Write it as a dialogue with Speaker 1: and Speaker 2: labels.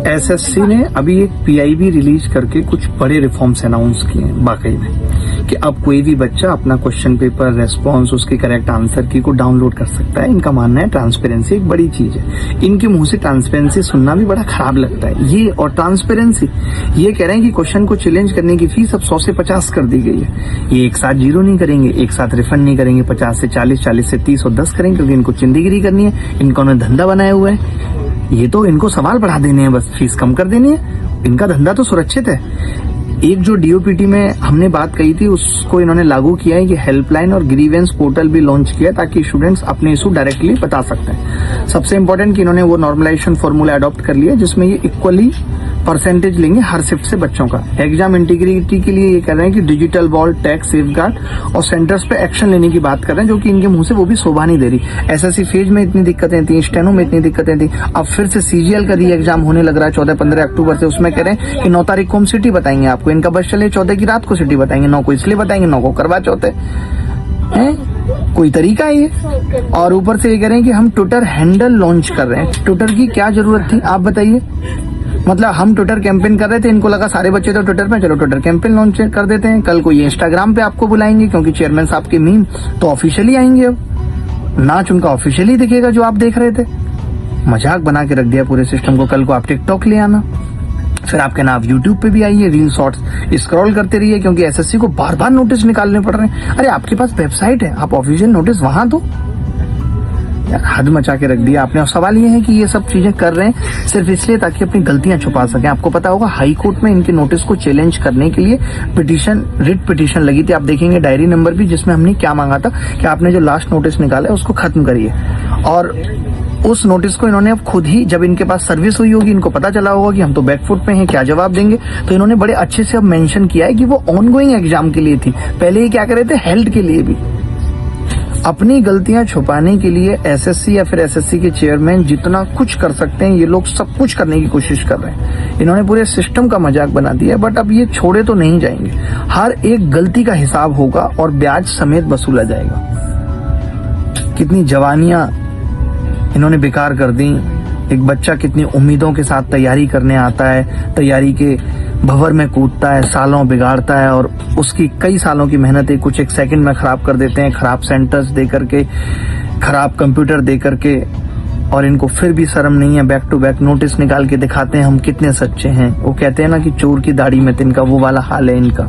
Speaker 1: SSC ने अभी एक पीआईबी रिलीज करके कुछ बड़े रिफॉर्म्स अनाउंस किए हैं वाकई में, कि अब कोई भी बच्चा अपना क्वेश्चन पेपर, रेस्पॉन्स, उसके करेक्ट आंसर की को डाउनलोड कर सकता है। इनका मानना है ट्रांसपेरेंसी एक बड़ी चीज है। इनके मुंह से ट्रांसपेरेंसी सुनना भी बड़ा खराब लगता है। ये और ट्रांसपेरेंसी, ये कह रहे हैं कि क्वेश्चन को चैलेंज करने की फीस अब 100 से 50 कर दी गई है। ये एक साथ 0 नहीं करेंगे, एक साथ रिफंड नहीं करेंगे, 50 से 40, 40 से 30 और 10 करेंगे, क्योंकि इनको चिंदीगिरी करनी है। इनको उन्होंने धंधा बनाया हुआ है। ये तो इनको सवाल बढ़ा देने हैं, बस फीस कम कर देनी है। इनका धंधा तो सुरक्षित है। एक जो डीओपीटी में हमने बात कही थी, उसको इन्होंने लागू किया है कि हेल्पलाइन और ग्रीवेंस पोर्टल भी लॉन्च किया ताकि स्टूडेंट्स अपने इशू डायरेक्टली बता सकते हैं। सबसे इंपॉर्टेंट कि इन्होंने वो नॉर्मलाइजेशन फॉर्मूला अडॉप्ट कर लिया जिसमें ये इक्वली परसेंटेज लेंगे हर शिफ्ट से बच्चों का। एग्जाम इंटीग्रिटी के लिए ये कह रहे हैं कि डिजिटल वॉल, टैग, सेफगार्ड और सेंटर्स पे एक्शन लेने की बात कर रहे हैं, जो कि इनके मुंह से वो भी शोभा नहीं दे रही। एसएससी फेज में इतनी दिक्कतें थी, स्टेनो में इतनी दिक्कतें थी, अब फिर से सीजीएल का री एग्जाम होने लग रहा है 14-15 अक्टूबर से। उसमें कह रहे हैं कि 9 तारीख को हम सिटी बताएंगे आपको। इनका बस चले 14 की रात को सिटी बताएंगे, 9 को इसलिए बताएंगे, 9 को करवा चौथे है। कोई तरीका है ये? और ऊपर से ये कह रहे हैं कि हम ट्विटर हैंडल लॉन्च कर रहे हैं। ट्विटर की क्या जरूरत थी आप बताइए? मतलब हम ट्विटर कैंपेन कर रहे थे, इनको लगा सारे बच्चे तो ट्विटर पे, चलो ट्विटर कैंपेन लॉन्च कर देते हैं। कल को ये इंस्टाग्राम पे आपको बुलाएंगे क्योंकि चेयरमैन साहब के मीम तो ऑफिशियली आएंगे। अब नाच उनका ऑफिशियली दिखेगा जो आप देख रहे थे। मजाक बना के रख दिया पूरे सिस्टम को। कल को आप टिकटॉक ले आना, फिर आपके नाम यूट्यूब पे भी आइए, रील शॉर्ट्स स्क्रॉल करते रहिए, क्योंकि एसएससी को बार बार नोटिस निकालने पड़ रहे हैं। अरे आपके पास वेबसाइट है, आप ऑफिशियल नोटिस वहां दो। यार हद मचा के रख दिया आपने। और सवाल ये है कि ये सब चीजें कर रहे हैं सिर्फ इसलिए ताकि अपनी गलतियां छुपा सकें। आपको पता होगा हाई कोर्ट में इनके नोटिस को चैलेंज करने के लिए रिट पिटीशन लगी थी। आप देखेंगे डायरी नंबर भी, जिसमें हमने क्या मांगा था कि आपने जो लास्ट नोटिस निकाला है उसको खत्म करिए। और उस नोटिस को इन्होंने अब खुद ही, जब इनके पास सर्विस हुई होगी, इनको पता चला होगा कि हम तो बैकफुट पे हैं, क्या जवाब देंगे, तो इन्होंने बड़े अच्छे से अब मेंशन किया है कि वो ऑनगोइंग एग्जाम के लिए थी। पहले ये क्या कर रहे थे, हेल्थ के लिए भी। अपनी गलतियां छुपाने के लिए एसएससी या फिर एसएससी के चेयरमैन जितना कुछ कर सकते हैं, ये लोग सब कुछ करने की कोशिश कर रहे हैं। इन्होंने पूरे सिस्टम का मजाक बना दिया। बट अब ये छोड़े तो नहीं जाएंगे। हर एक गलती का हिसाब होगा और ब्याज समेत वसूला जाएगा। कितनी जवानियां इन्होंने बेकार कर दी। एक बच्चा कितनी उम्मीदों के साथ तैयारी करने आता है, तैयारी के भंवर में कूदता है, सालों बिगाड़ता है, और उसकी कई सालों की मेहनत कुछ एक सेकंड में खराब कर देते हैं, खराब सेंटर्स दे करके, खराब कंप्यूटर दे करके। और इनको फिर भी शर्म नहीं है, बैक टू बैक नोटिस निकाल के दिखाते हैं हम कितने सच्चे हैं। वो कहते हैं ना कि चोर की दाढ़ी में तिनका, वो वाला हाल है इनका।